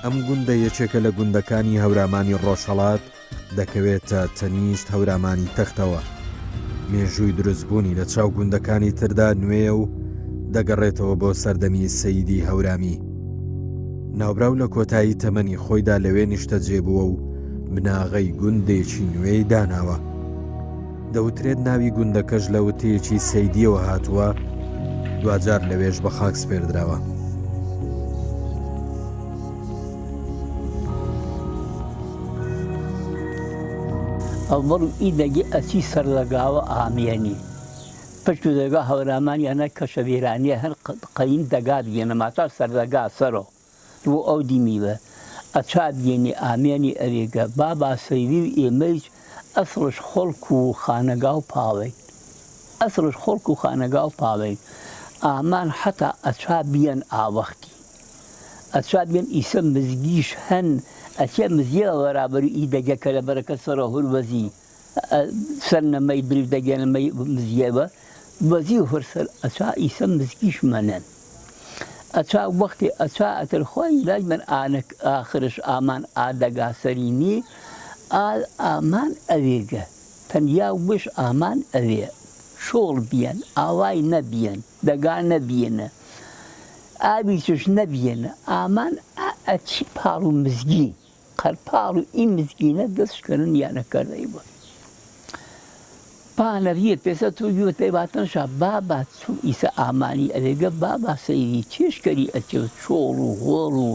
ئەم گوندە یەکێکە لە گوندەکانی هەورامانی ڕۆژهەڵات دەکەوێتە تەنیشت هەورامانی تەختەوە. مێژووی دروستبوونی لە چاو گوندەکانی تردا نوێ و دەگەڕێتەوە بۆ سەردەمی سەیدی هەورامی. ناوبراو لە کۆتایی تەمەنی خۆیدا لەوێ نیشتە جێبووە و بناغەی گوندێکی نوێی داناوە. دەوترێت ناوی گوندەکەش لە وتەیەکی سەیدیەوە هاتووە، دوجار لەوێش بە خاک سپێردراوە. ئەوەڵ ئیدەگی ئەچی سەر لەگاوە ئامێنی پشت و دەگا هەورامانیانە کە شەویرانیە هەر قەین دەگات بێنەماتا سەردەگا سەرۆ بۆ ئەو دیمیوە ئەچات بێنی ئامێنی ئەوێگە بابا سەیوی و ئێمەیش ئەسڵش خۆڵک و خانەگا و پاوەی ئەسڵش خۆڵک و خانەگا و پاوەی ئامان حتا ئەچا بیەن ئاوەختی ئەچا بێن ئیسە مزگیش هەن ئەچێ مزیە بەرابەری ئیدەگەکە لە بەرەکە سەرە هوربەزی سەر نەمەی بریف دەگەنەمەی مزیەوە بەزی و هەرسەر ئەچا ئیسە مزگیش منەن ئەچا وەختی ئەچا ئەترخۆی لای من ئاخرش ئامان ئادەگا سەرینی ئامان ئەوێگە تەنیا وش ئامان ئەوێ شۆڵ بیەن ئاوای نەبیەن دەگا نەبیێنە ئاوی چش نەبیێنە ئامان ئەچی پاڵ و مزگی قەرپاڵ و ئین مزگینە دەستکردن یانەکەردەی بوو پانەریە پێسە تو گوێتەی باتەنشا بابا چوو ئیسە ئامانی ئەوێگە بابا سەیری چێشکەری ئەچێ چۆڵ و غۆڵ و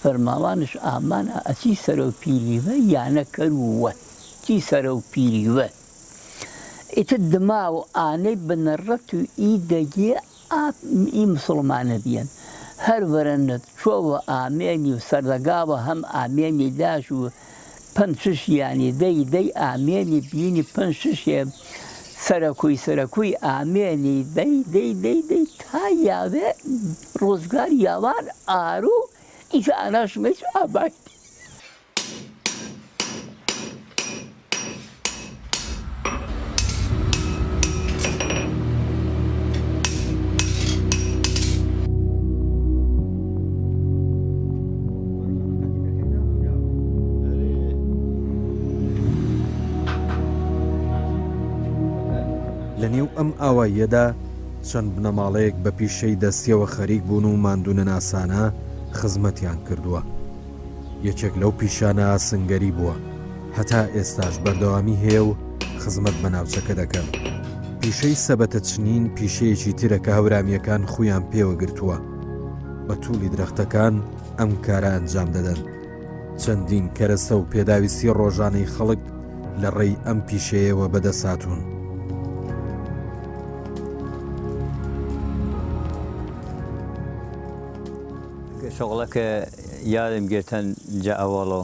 فەرماوانش ئامانە ئەچی سەرە و پیریوە یانەکەرووە چی سەرە و پیریوە ئیتر دما و ئانەی بنەڕەت و ئیدەگێ ئی مسڵمانە بیەن هەر وەرەنە چۆوە ئامێنی و سەردەگاوە هەم ئامێنی داش و پنجشیانی دەی ئامێنی بینی پنجشێ سەرەکوی ئامێنی دەی تا یاوێ ڕۆزگار یاوان ئارو ئیکە ئاناشمەش ئاباتی لە نێو ئەم ئاواییەدا چەند بنەماڵەیەک بە پیشەی دەستیەوە خەریک بوون و ماندوونە ناسانە خزمەتیان کردووە. یەکێک لەو پیشانە سنگەری بووە، هەتا ئێستاش بەردەوامی هەیە و خزمەت بە ناوچەکە دەکەن. پیشەی سەبەتە چنین پیشەیەکی ترە کە هەورامیەکان خۆیان پێوە گرتووە. بە توولی درەختەکان ئەم کارە ئەنجام دەدەن. چەندین کەرەستە و پێداویستی ڕۆژانەی خەڵک لە ڕێی ئەم پیشەیەوە بەدەساتون. شغلەکە یادم گرتن جا ئەوەڵۆ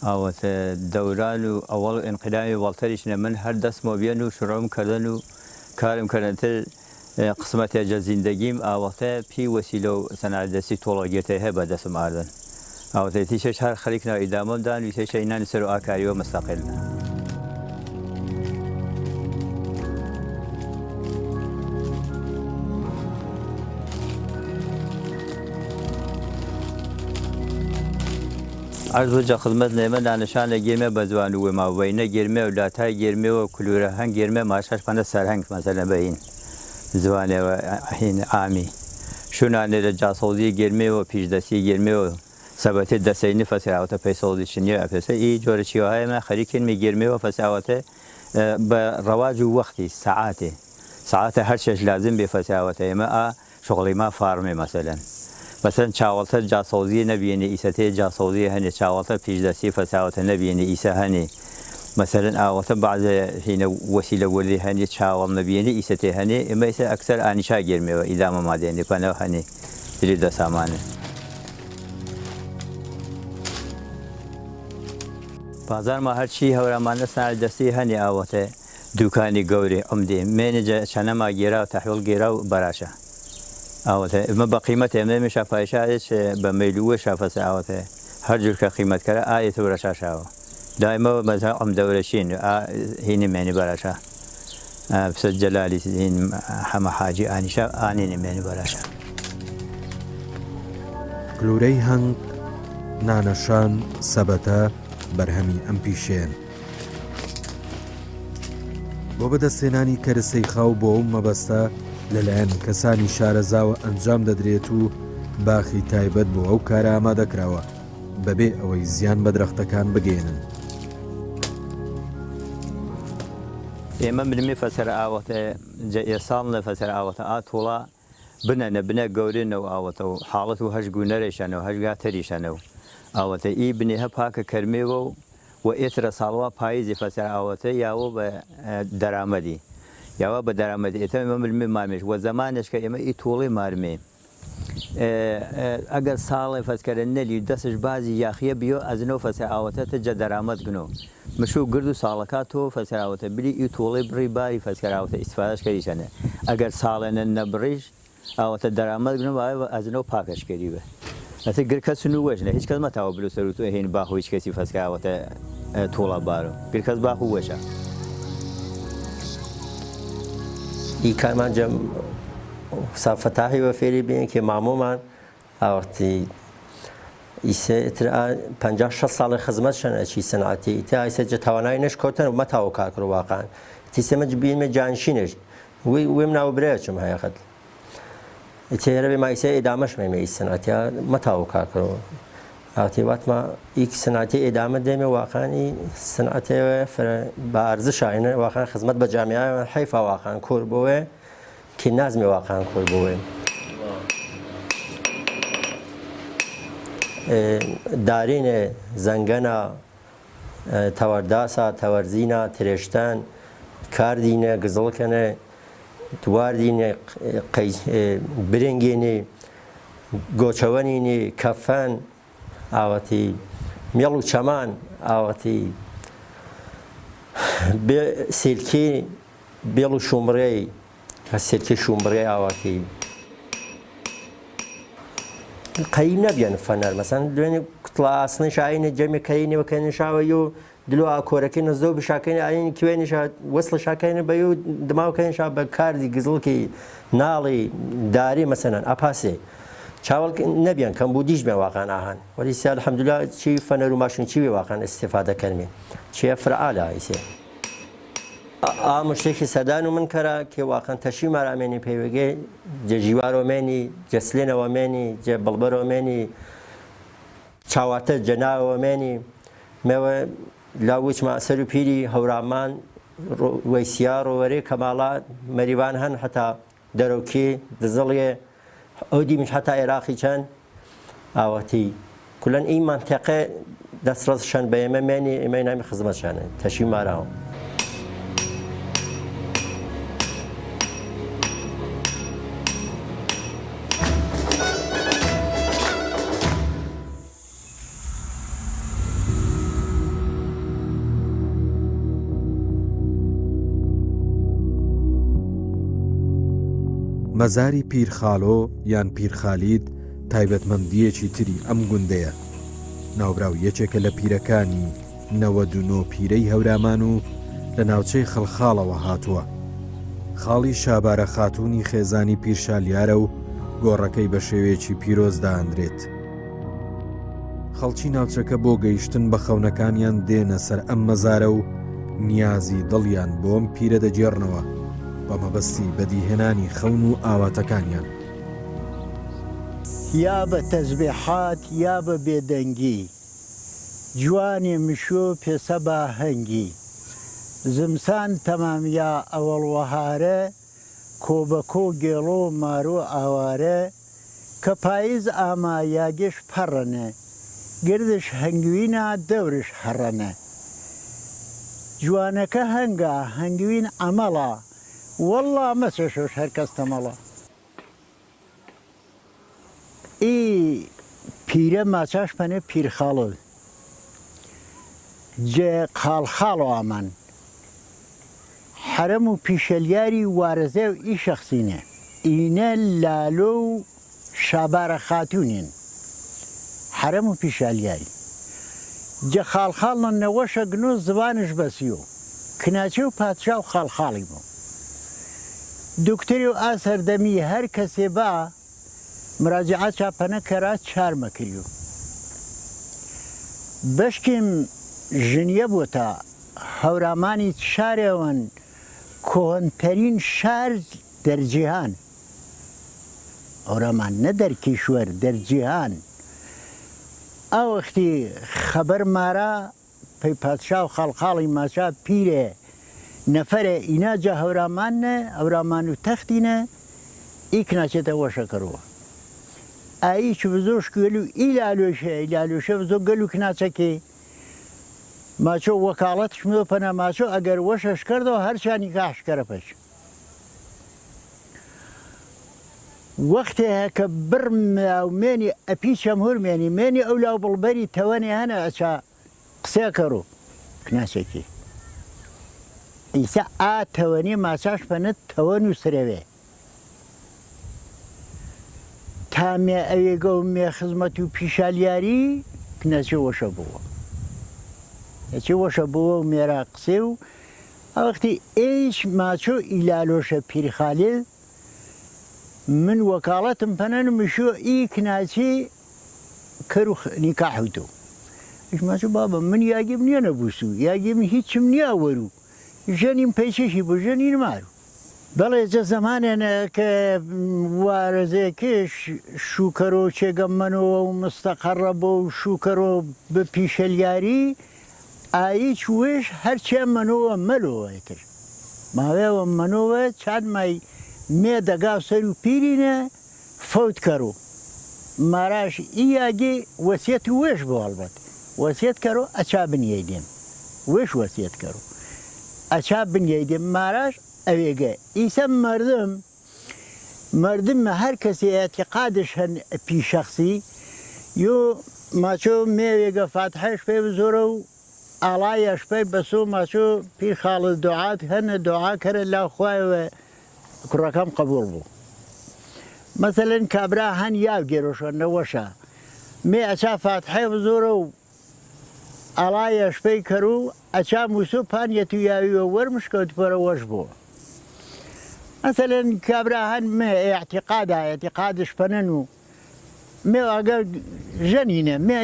ئاوەتە دەوران و ئەوەڵ ئینقلابی وەڵتەریشنە من هەر دەستمەوە بێن و شڕۆم کردن و کارم کردنتر قسمەتە جە زیندەگیم ئاوەتە پی وەسیلە و سەنعەتدەستی تۆڵەگێتە هەیە بە دەستم ئاردن ئاوەتەتیشەش هەر خەریکنا ئیدامەمدان ویسەشە ئینانی سەر و ئاکاریوە مستەقل عرض خدمت نێمە دانشانە گێمە بە جوان و ماوەینە گێرمێ و لاتای گێرمێەوە کلورە هەنگ گێرمێ ماشەش پەنە سەرهەنگ مەسەلە بەین زوانەوە هین ئامی شونانێ لە جاسەڵی گێرمێەوە پیشدەستی گێرمێەوە سەبەتی دەسەینی فەسیاوەتە پێیسەڵی چنیە ئەپێسە ئی جۆرە چیوهایەمە خەریکێنمی گێرمێەوە فەسیاوەتە بە ڕەواج و وەختی ساعاتە هەر شێش لازم بێ فەسیاوەتە ئێمە شغڵی ما فارمێ مەسەلەن مثلا چاوەڵتە جاسەوزی نەبیێنێ ئیسەتەیە جاسەوزی هەنێ چاوەڵتە پیشدەستی فەساوەتە نەبیێنێ ئیسە هەنێ مثلا ئاوەتە بەعزە هینە وەسیلە وەلی هەنێ چاوەڵ نەبیێنێ ئیسەتێ هەنێ ئێمە ئیسە ئەکسەر ئانیشا گێرمێەوە ئیدامە مادێنێ پەنەوە هەنێ دلی دەسامانە بازارما هەرچی هەورامانە سەنعەتدەستی هەنێ ئاوەتە دوکانی گەورێ ئەمدێ مێنێجە چەنەما گێرا و تەحویڵ گێرا و بەراشە ئاوەتە ئمە بە قیمەت ئێمە شافایشایش بە مەیلووە شافەسە ئاوەتە هەر جور کە قیمەتکەرە ئاەتە وەرەشاشاوە دایمەوە مەزا ئەم دەورەشین هینی مێنی بەراشە پسە جەلالی هین هەمە حاجی ئانیشا ئانێنی مێنی بەراشە کلورەی هەنگ نانەشان سەبەتە بەرهەمی ئەم پیشێن. بۆ بەدەستێنانی کەرسەی خاو بۆ ئەو مەبەستە لەلایەن کەسانی شارەزاوە ئەنجام دەدرێت و باخی تایبەت بۆ ئەو کارە ئامادەکراوە بەبێ ئەوەی زیان بە درەختەکان بگێنن. ئێمە ملمی فەسەر ئاوەتە ئێساڵ لە فەسەر ئاوەتە ئاتۆڵا بنە گەورێنەوە ئاوەتە و حاڵەت و هەشگو نەرێشانەوە هەشگا تەریشانەوە ئاوەتە ئی بنێ هە پاکە کەرمێوە و ئێترە ساڵوا پاییزی فەسەر ئاوەتە یاوە بە دەرامەدی یاوە بە دەرامەدی ئێتە ئێمە ملمی مارمێش وە زەمانش کە ئێمە ئی تۆڵی مارمێ ئەگەر ساڵی فەسکەرە نەلی دەستش بازی یاخیە بیۆ ئەزنەوە فەسەر ئاوەتە جە دەرامەت گنۆ مشو گرد و ساڵەکاتۆ فەسەر ئاوەتە بری ئی تۆڵی بڕی باری فەسکەر ئاوەتە ئیسفادەش کەریشەنە ئەگەر ساڵێنە نەبڕیش ئاوەتە دەرامەت گنۆ ئەزنەوە پاکەشکەری بە ئەتە گرکەس و وەژنە هیچ کەس مەتاوە بلو سەر و تۆ هێن باخ و هیچ کەسی فەسکەر ئاوەتە تۆڵە بارۆ گرکەس باخ و وەشە ئی کارمان جەم سافەتاهی وە فێری بێن کە مامۆمان ئاوەتی ئیسە 50 ساڵی خزمەت شەنەچی سەنعەتی ئیتا ئیسە جە تاوانای نەش کۆتەن و مەتاوە کاکر واقعان تیسەمە بینمە جانشینش وێم ناوە برایەچم هەیەخەت ئیتێرە بێ مایسە ئێدامەش مێمە ئی سەنعەتیا مەتاوە کاکرەوە ئاوتی واتما ئیک سەنعەتی ئێدامە دێمە واقعانی سەنعەتەوە بە ئارزشاینە واقعان خزمەت بە جامیایە حیفا واقعان کۆر بۆوێ کی نازمی واقعا کۆر بۆوێ دارینێ زەنگەنە تەوەرداسە تەوەرزینە ترێشتەن کاردینە گزڵکەنە دواردینێ برنگێنێ گۆچەوەنینێ کەفەن ئاوەتی مێڵ و چەمان ئاوەتی سیلکی بێڵ و شومڕێی سیرکی شومبڕێ ئاوەتی قەیم نەبیان فەنەر مەسەن دوێنێ کوتڵە ئاسنی شاینە جەمی کەینەوە کەنیشاوەی و دلو ئاکۆرەکەی نەزۆ بشاکەین ئاین کوێنیش وەسڵ شاکەینە بە و دماوکەینشا بە کاردی گزڵکی ناڵی داری مەسەنەن ئەپاسێ چاوەڵ نەبیان کەم بوو دیش بێ واقعان ئاهان وەلی سیا الحەمدوللا چی فەنەر و ماشین چی بێ واقعان ئیستیفادە کەرمێ چیە فرعالە ئیسێ ئام شتێکی سەدان و من کەرا کێ واقعان تەشی مارامێنی پەیوەگەی جە ژیوارۆمێنی جە سلێنەوەمێنی جە بڵبەرۆمێنی چاواتە جەناوەمێنی مێوە لاوچما سەر و پیری هەورامان وەیسیا ڕۆوەرێ کەماڵات مەریوان هەن هەتا دەرەوکی دزڵێ ئەو دیمیش هەتا عێراقی چەند ئاوەتی کولەن ئی مانتەقە دەستڕەزشان بە ئێمە مێنی ئێمە نامی خزمەتشانە تەشی ماراوە مەزاری پیرخاڵۆ یان پیرخالید تایبەتمەندیەکی تری ئەم گوندەیە ناوبراو یەکێکە لە پیرەکانی 99 پیرەی هەورامان و لە ناوچەی خەڵخاڵەوە هاتووە خاڵی شابارە خاتوونی خێزانی پیرشالیارە و گۆڕەکەی بە شێوەیەکی پیرۆز داهەندرێت خەڵکی ناوچەکە بۆ گەیشتن بە خەونەکانیان دێنە سەر ئەم مەزارە و نیازی دڵیان بۆم پیرە دەجێڕنەوە بە مەبەستی بەدیهێنانی خەون و ئاواتەکانیان یا بە تەزبیحات یا بە بێدەنگی جوانی مشۆ پێسە بە هەنگی زمسان تەمامیا ئەوەڵوەهارە کۆبەکۆ گێڵۆ مارۆ ئاوارە کە پاییز ئاما یاگەش پەڕەنە گردش هەنگوینە دەورش هەڕەنە جوانەکە هەنگە هەنگوین ئەمەڵە والله مەسەشۆش هەر کەس تەمەڵە ئی پیرە ماچاش پەنێ پیرخاڵۆ جێ خاڵخاڵۆ ئامان حرەم و پیشەلیاری وارەزە و ئی شەخسینە ئینە لالۆ و شابارە خاتوونین حرەم و پیشەلیاری جە خاڵخاڵە نەوەشە گنۆ زبانش بەسیۆ کناچێ و پادشا و خاڵخاڵی بوو دکتری و ئاسەردەمی هەر کەسێ با مراجعات چاپەنە کەرا چارمە کریو بەشکیم ژنیە بوو تا هەورامانی شارێوەن کۆنتەرین شار دەرجیهان هەورامان نە دەرکیشوەر دەرجیهان ئەو وەختی خەبەر مارە پەی پادشا و خاڵخاڵی ماچا پیرێ نەفەرێ ئیناجە هەورامانە ئەورامان و تەختینە ئیک ناچێتە وەشەکەڕەوە ئاییچ بزۆش گەلو ئیلالۆشە بزۆ گەلو کناچەکێ ماچۆ وەکاڵەتش مێ پەنا ماچۆ ئەگەر وەشەش کردەوە هەرچانی کاحشکەرە پەش وەختێ کە برمێنی ئەپیچەم هورمێنی مێنی ئەو لاو بڵبەری تەوەنێ هەنە ئەچا قسێکەڕۆ کناسێکی ئیسا ئا تەوەنی ماچاش پەنت تەوەن و سرەوێ تامێ ئەوێگە و مێ خزمەت و پیشالیاری کنەچێ وەشە بووە ئەچێ وەشە بووە و مێرا قسێ و ئەوەختی ئیش ماچۆ ئیلالۆشە پیرخالێ من وەکاڵەتم پەنەن مشۆ ئی کناچی کەر و نیکاحوتۆ ئیش ماچۆ بابە من یاگیم نییە نەبووسو یاگیم هیچم نییە وەرو ژەنیم پەیچەشی بۆ ژەنی نمارو بەڵێ جە زەمانێنە کە وارەزەیەکێش شوکەرۆ چێگەممەنەوە و مستەقەڕە بۆ و شوکەرۆ بە پیشەلیاری ئاییچ وێش هەرچێ منۆوە مەلۆوەتر ماوێوە منۆوە چاد مای مێ دەگا سەر و پیرینە فەوت کەرۆ ماراش ئیاگێ وەسیەت و وێش بۆ هەڵبەت وەسیەت کەرۆ ئەچا بنیەی دێم وێش وەسیەت کەرۆ ئەچا بنیەی دێم ماراش ئەوێگە ئیسە مردمە هەر کەسی ئەتیقادش هەن پیشەخسی یۆ ماچۆ مێوێگە فاتحەش پێ زۆرە و ئاڵایەش پێی بەسۆ ماچۆ پیر خاڵە دوعات هەنە دوعا کەرە لاخوایەوە کوڕەکەم قبول بوو مەسەلەن کابرا هەن یاو گێرۆشە نەوەشە مێ ئەچا فاتحەی زۆرە و ئاڵایەش پێی کەر و ئەچا موسۆ پانیەت و یاویوە وەرمشکەوت پەرە وەش بووە مەسەلەن کابرا هەن مێ ئێعتیقادش پەنەن و مێ ئەگەر ژەنینە مێ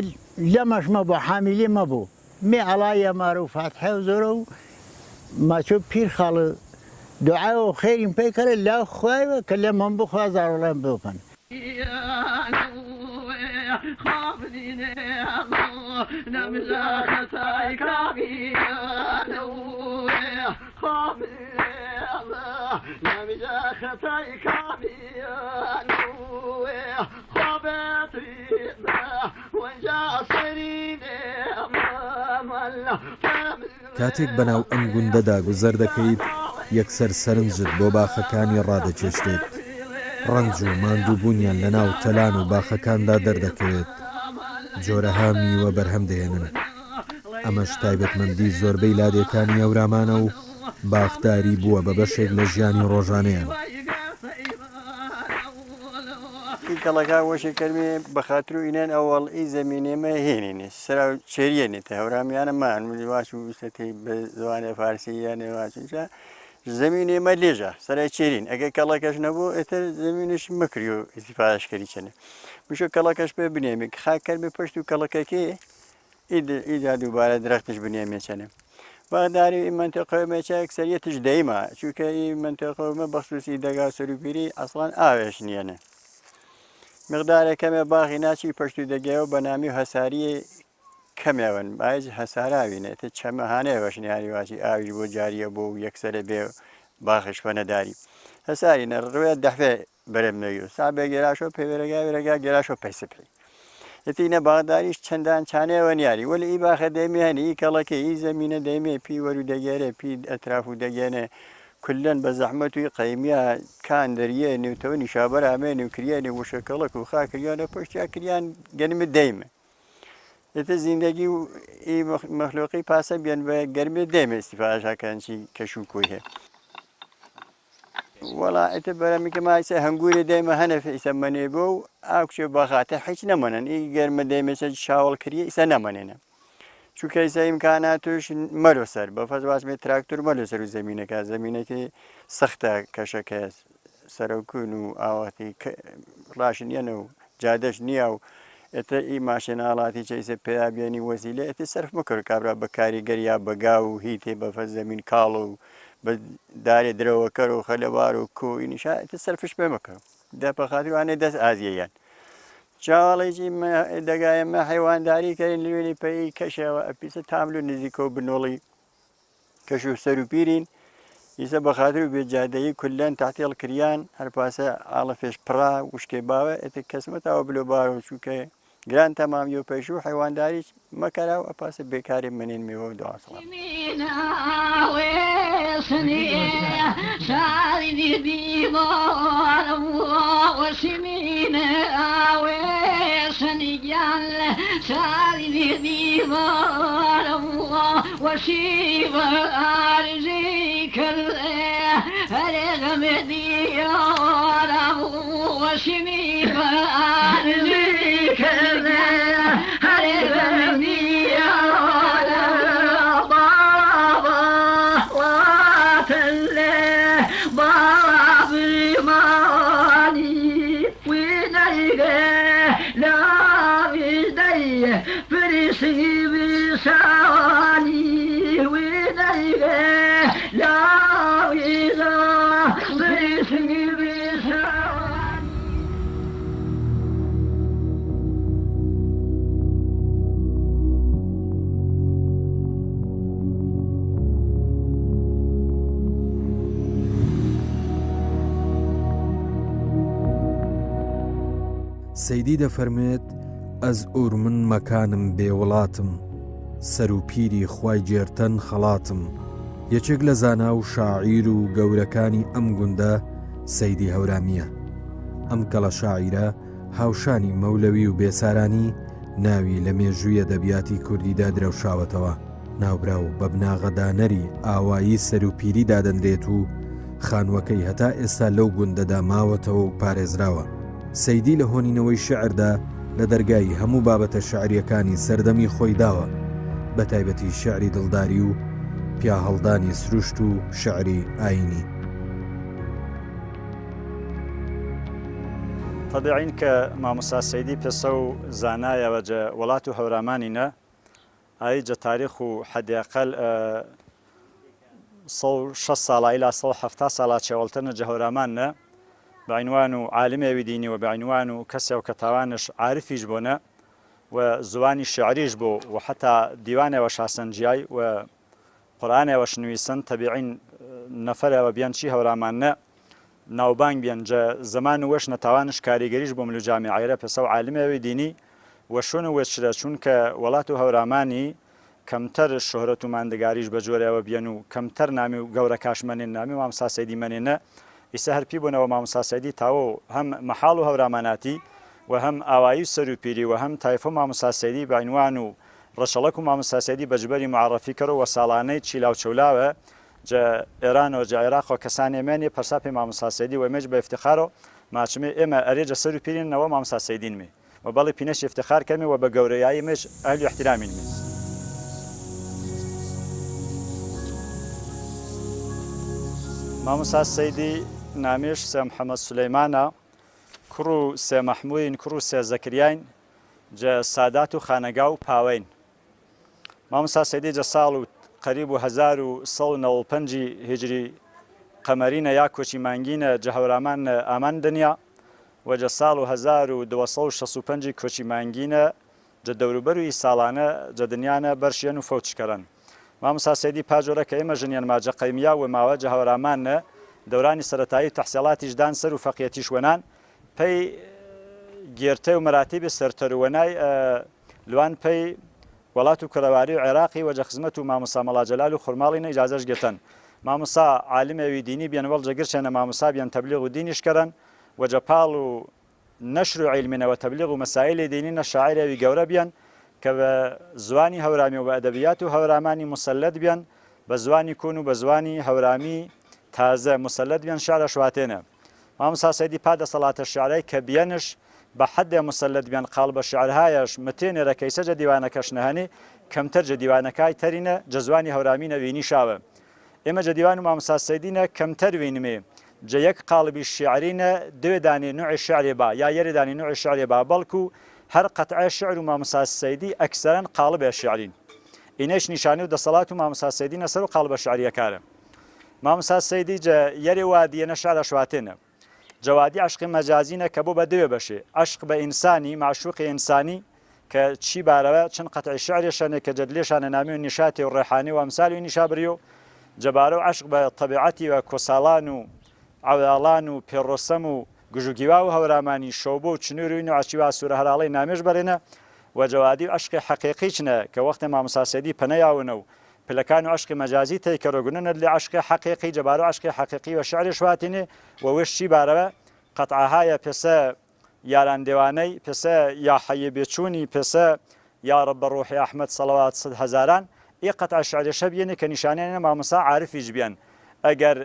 لەمەش مەبوو حامیلی مەبوو مێ ئەڵایە مارە و فاتحە و زۆرە و ماچۆ پیر خاڵە دوعاوە خێریم پێی کەرە لاو خوایەوە کە لە من بخوا زاڕۆڵەم بۆپەن کاتێک بەناو ئەم گوندەدا گوزەر دەکەیت یەکسەر سەرنجت بۆ باخەکانی ڕادەچێشتێت ڕەنج و ماندووبوونیان لە ناو تەلان و باخەکاندا دەردەکەوێت جۆرەها میوە بەرهەم دێنن ئەمەش تایبەتمەندی زۆربەی لادێکانی ئەورامانە و باخداری بووە بە بەشێک لە ژیانی ڕۆژانەیان کەڵەکە وەشی کەرمێ بەخاتر و ئینان ئەوەڵ ئی زەمینێمە هێنێنێ سرا چێریێنێتە هەورامیانەمان ملی واچ و وستەی بە زوانە فارسی یانێ واچونچە زەمینێمە لێژە سەرای چێرین ئەگە کەڵەکەش نەبوو ئێتر زەمینش مەکری و ئیسیفادەشکەری چەنە بشۆ کەڵەکەش پێ بنێمێ خاکەرمێ پشت و کەڵەکەکێ ئیدا دووبارە درەختش بنێمێ چەنە بەداری منتەقەمەچە ئەکسەریەتش دەیمە چونکە منتەقەمە بەخصوصی دەگا سەروپیری ئەسڵان ئاوێش نیەنە مقدارێکەمە باغی ناچی پشت و دەگەوە بە نامی و هەساری کەمێون باز هەساراوینێتە چەمەهانەیە بەشنیاری واچی ئاویش بۆ جاریە بۆ و یەکسرە بێ باخش فەنەداری هەساری نەڕوێت دەحێ بەرەمنەوی و سابێ گێراشۆ پێوێرەگا گێراشۆ پەیسپی ئەتینە باغداریش چەندان چانەوە نیاری وەلی ئی باخە دەمێنی ئی کەڵەکە ئی زەمینە دەمێ پی وەرو دەگێرێ پی ئەتراف و دەگەێنێ کلەن بە زەحمەت وی قەیمیە کان دەریە نێوتەوە نیشابەر ئامێنی و کریانی وشەکەڵک و خاکریانە پشتیا کریان گەنمە دەیمە ئێتە زیندگی و ئی مەخلوقی پاسە بیان بە گەرمێ دەیمە ئیسیفادەشاکانچی کەش و کوی هەیە وەڵا ئێتە بەرەمیکە مایسە هەنگووری دەیمە هەنە ئیسەمەنێ بۆ و ئاکوچێ بەخاتە هیچ نەمەنن ئی گەرمە دەیمەچە شاوڵ کریە ئیسە نەمەنێنە چونکە ئیسە ئیمکاناتوش مەلۆ سەر بە فەز واسمێ تراکتۆر مەلۆ سەر و زەمینەکە زەمینەکەی سەختە کەشەکە سەرۆکون و ئاواتی ڕاشن نیەنە و جادەش نییە و ئێتە ئی ماشێناڵاتی چیسە پێیابیێنی وەزیلە ئێتە سەرف مەکرد کابرا بە کاریگەری یا بەگا و هیتێ بەفە زەمین کاڵ و بە دارێ درەوەکەر و خەلەوار و کۆی نیشا ئێتە سەرفش پێ مەکەم دەپەخاتوانێ دەست ئازیەیان چاوەڵێکی دەگایەمە حیوانداری کردن لوێنی پێی کەشەوە ئەپیسە تامل و نزیکە و بنۆڵی کەش و سەر و پیرین ئیسە بەخاتر و بێجادەیی کولەن تاحتێڵ کریان هەرپاسە ئاڵە فێش پڕا وشکێ باوە ئێتە کەسمەتەوە بلۆ بارۆ چووکە گران تەمامی و پێش و حیوانداری مەکەرا و ئەپاسە بێکاری منێن میوە و دواسڵام وشيب أرزيك وشميب أرزيك سەیدی دەفەرمێت ئەز ئور من مەکانم بێوڵاتم سەر و پیری خوای جێرتەن خەڵاتم یەکێک لە زانا و شاعیر و گەورەکانی ئەم گوندە سەیدی هەورامیە ئەم کەڵە شاعیرە هاوشانی مەولەوی و بێسارانی ناوی لە مێژوویە دەبیاتی کوردیدا درەوشاوەتەوە ناوبراو بە بناغەدانەری ئاوایی سەر و پیری دادەندێت و خانووەکەی هەتا ئێستا لەو گوندەدا ماوەتەوە و پارێزراوە سەیدی لە هۆنینەوەی شعردا لە دەرگای هەموو بابەتە شعریەکانی سەردەمی خۆی داوە بە تایبەتی شعری دڵداری و پیا هەڵدانی سروشت و شعری ئاینی طبیعین کە مامۆستا سەیدی پێسە و زانایەوە جە وڵات و هەورامانینە ئای جە تاریخ و حەدیاقل 6 ساڵە ئیلا 170 ساڵا چێوەڵتەنە جە هەورامانە بەعنوان و عالمێوی دینی و بەعنوان و کەسێ و کە تاوانش عارفیش بوونە و زوانی شعریش بوو و حتا دیوانەوە شاسەنجیای و قورآانەوەش نوویسن تەبیعین نەفەرەوە بیان چی هەورامانە ناوبانگ بیان جە زەمان و وەش نەتاوانش کاریگەریش بۆ ملو جامیعایرە پێسە و عالمێوی دینی وەشون و وێچرە چونکە وڵات و هەورامانی کەمتەر شۆهرەت و ماندگاریش بە جۆرەوە بیان و کەمتەر نامی و گەورە کاشمەنێن نامی مامۆستا سەیدی منێنە ئیسە هەرپی بوونەوە مامۆستا سەیدی تاوە هەم مەحاڵ و هەوراماناتی و هەم ئاوایی سەر و پیری و هەم تایفە مامۆستا سەیدی بەعنوان و ڕەشەڵەک و مامۆستا سەیدی بەجبەری معرەفی کردەوە ساڵانەی چیلاو چەولاوە جە ئێرانەوە جە عێراقەوە کەسانێمێنێ پەرساپی مامۆستا سەیدی و ئێمەش بە ئیفتیخارەوە ماچمێ ئێمە ئەرێجە سەر و پیرینەوە مامۆستا سەیدینمێ و بەڵی پینەش ئیفتیخار کەمێ و بە گەورەیایی مێش ئەهلی احترامینمێ مامۆستا سەیدی نامێش سێ محەممەد سولەیمانە کوڕ و سێ مەحموودین کوڕ و سێ زەکریاین جە سادات و خانەگا و پاوەین مامۆستا سەیدی جە ساڵ و قەریب و 1995 هیجری قەمەرینە یا کۆچی مانگینە جە هەورامان ئامان دنیا و جە ساڵ و 1265 کۆچی مانگینە جە دەوروبەروی ساڵانە جە دنیاە بەرشێن و فەوتشکەرن مامۆستا سەیدی پاجۆرە کە ئێمە ژنیان ماجە قەیمیا و ماوە جە هەورامانە دەورانی سەرەتایی تەحسیڵاتیشدان سەر و فەقیەتیش وەنان پێی گێرتە و مەراتیبی سەرتەروەنای لوان پێی وڵات و کەڕەواری و عێراقی وەجە خزمەت و مامۆستا مەڵا جەلال و خورماڵینە ئیجازەش گرتن مامۆستا عالمێوی دینی بیان وەڵ جەگرچێنە مامۆستا بیان تەبلیغ و دینیشکەرن وەجە پاڵ و نەشر و عیلمینەوە تەبلیغ و مەسائلی دینی نە شاعیرێوی گەورە بیان کە بە زوانی هەورامی و بە ئەدەبیات و هەورامانی مسەلەت بیان بە زوانی کۆن و بە زوانی هەورامی تازە مسەلەت بیان شارە شواتێنە مامۆستا سەیدی پادەسەڵاتە شعرای کە بیانش بە حەدێ مسەلەت بیان قاڵ بە شعرهایەش متێنێرە کەیسە جە دیوانەکەش نەهەنێ کەمتر جە دیوانەکەی تەرینە جە زوانی هەورامی نەوینی شاوە ئێمە جە دیوان و مامۆستا سەیدینە کەمتر وینمێ جە یەک قاڵبی شعرینە دوێ دانی نوعی شعرێ با یا یەرێ دانی نوعی شعرێ با بەڵکو هەر قەتعە شعر و مامۆستا سەیدی ئەکسەرەن قاڵبێ شعرین ئینەش نیشانی و دەسەڵات و مامۆستا سەیدی نەسەر و قاڵبە شعریەکارە مامۆستا سەیدی یەرێ وا دیێنە شعرە شواتێنە جەوادی عشقی مەجازینە کە بۆ بە دوێ بەشێ عشق بە ئینسانی معشوقی ئینسانی کە چی بارەوە چەند قەتعی شعرێشانێ کە جەدلێشانە نامی و نیشاتی و ڕێحانی و ئەمسالی و نیشابری و جەبارە و عشق بە تەبیعەتی و کۆساڵان و عەوڵان و پێڕۆسەم و گژوگیوا و هەورامانی شەوبۆ و چنووری و عچیوا سوورە هەراڵی نامێش بەرێنە و جەوادی و عشقی حەقیقی چنە کە وەختە مامۆستا سەیدی پەنەیاونە و پلەکان و عشقی مەجازی تێکەڕۆگوننە لێ عشقی حەقیقی جەبارە و عشقی حەقیقی و شعری شواتینێ و وێش چی بارەوە قەتعەهایە پێسە یاران دێوانەی پێسە یا حەیە بێچوونی پێسە یا ڕەب ڕۆحی ئەحمەد سەڵەوات سەد هەزاران ئی قەتعە شعرێشە بێنێ کە نیشانێنە مامۆستا عارفیش بیان ئەگەر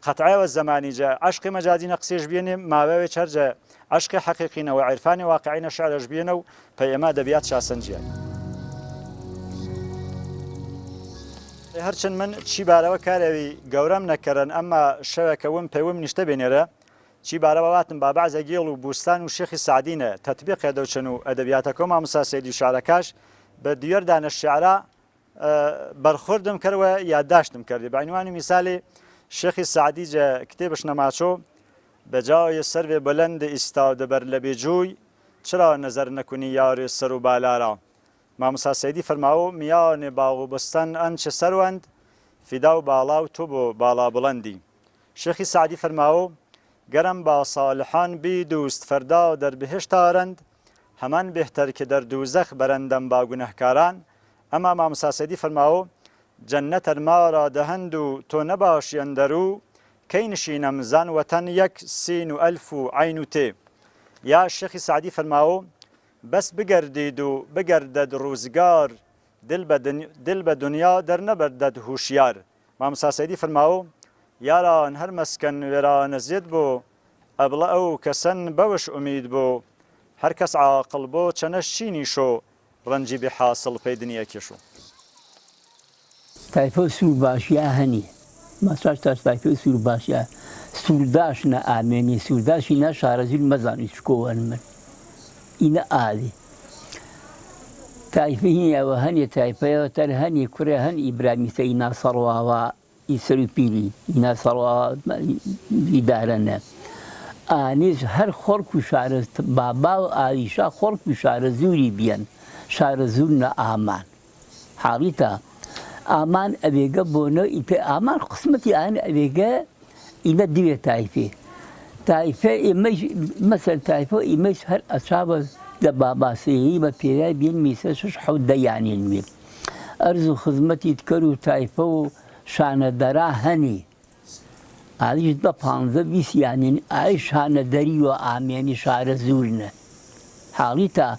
قەتعەوە زەمانیجە عشقی مەجازینە قسێش بێنێ ماوەوێ چەرجە عشقی حەقیقینەوە عیرفانی واقعینە شعرەش بێنە و پەی ئێمە دەبیات شاسەنجیان هەرچەند من چی بارەوە کارەوی گەورەم نەکەرن ئەمما شەوەکەوم پێوم نیشتە بێنێرە چی بارەوەواتم بابعزە گێڵ و بوستان و شێخی سعدینە تەطبیقێ دەوچن و ئەدەبیاتەکە مامۆستا سەیدی شعرەکەش بە دوێر دانە شعرا بەرخوردم کردوە یادداشتم کردی بەعنوانی میسالی شێخی سعدی جە کتێبش نەماچۆ بەجاوی سەروێ بەلەند ئیستا دەبەر لە بێجووی چرا نەزەر نەکونی یاری سەر و بالارا مامۆستا سەیدی فەرماوە میانێ باغ و بستان ئەنچە سەروەند فیدا و باڵا و تۆ بۆ باڵا بڵەندی شێخی سعدی فەرماوە گەرم با ساڵحان بیدوست فەردا و دەربهێشتارەند هەمان بهتر کە دەردوزەخ بەرەندەم با گونەهکاران ئەما مامۆستا سەیدی فەرماوە جەنەت ئەرمارا دەهەند و تۆ نەباشیەن دەرو کەی نشینەم زان وەتەن یەک سین و ئەلف و عین و تێ یا شێخی سعدی فەرماوە بەس بگەردید و بگەردەد ڕوزگار دل بە دنیا دەرنەبەردەد هوشیار مامۆستا سەیدی فەرماوە یاران هەر مەسکەن وێرانە زێت بۆ ئەبڵە ئەو کەسەن بەوش ئومید بۆ هەر کەس عاقڵ بۆ چەنە شینی شۆ ڕەنجی بێ حاصڵ پەی دنیا کێشۆ تایفە سوور باشیە هەنی مەساش تا تایفە سوور باشیە سوورداش نە ئامێنی سوورداشی نە شارەزیل مەزانی چکۆوەن من ئینە ئالی تایفە هینەوە هەنێ تایفەیەوە تەر هەنی کورێ هەن ئیبرامیسە ئینا سەڕواوە ئیسەر و پیری ئینا سەڕواوە ئیدارەنە ئانیز هەر خۆرک و شارە بابا و ئالیشا خۆرک و شارە زووری بیەن شارە زوور نە ئامان حاڵیتە ئامان ئەوێگە بۆنە ئیتە ئامان قسمەتی ئان ئەوێگە ئینە دوێ تایفێ تایفە ئێمەش مەسەر تایفە ئێمەش هەر ئەچابە لە باباسەیەی بە پێرای بێن میسە شش حەوت دەیانێن وێ ئەرز و خزمەتی تکەر و تایفە و شانەدەرا هەنی ئالیش بە 15 یانین ئای شانەدەری و ئامێنی شارە زوورنە حاڵیتە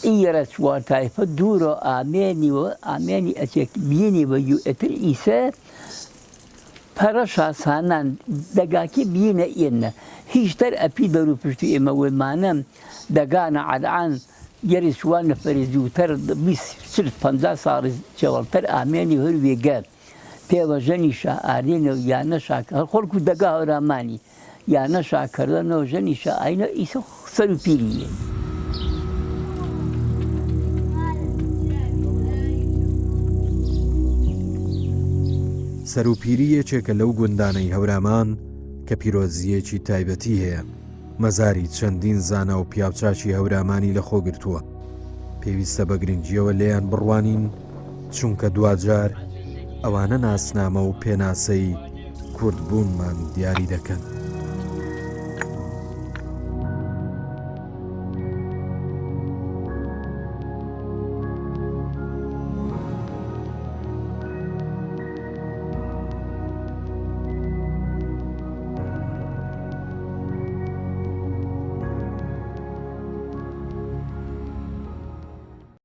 ئیرە چوار تایفە دوورە ئامێنی و ئامێنی ئەچێک بینی بە ئەتر ئیسە پەرە شاسانان دەگاکی بینە ئێنە هیچتر ئەپی دەرو پشتی ئێمە وێمانە دەگانە عەدعان گەری چوار نەفەری زووتر 50 ساڵی چێوەڵتر ئامێنی هەر وێگە پێوە ژەنی شائارێنە و یانە شاکە هەر خۆڵک و دەگا هەورامانی یانە شاکردنەوە ژەنی شائینە ئیسە سەر و پیریە سەروپیری یەکێکە لەو گوندانەی هەورامان کە پیرۆزیەکی تایبەتی هەیە مەزاری چەندین زانا و پیاوچاکی هەورامانی لەخۆ گرتووە پێویستە بە گرنگیەوە لێیان بڕوانین چونکە دوجار ئەوانە ناسنامە و پێناسەی کورد بوونمان دیاری دەکەن.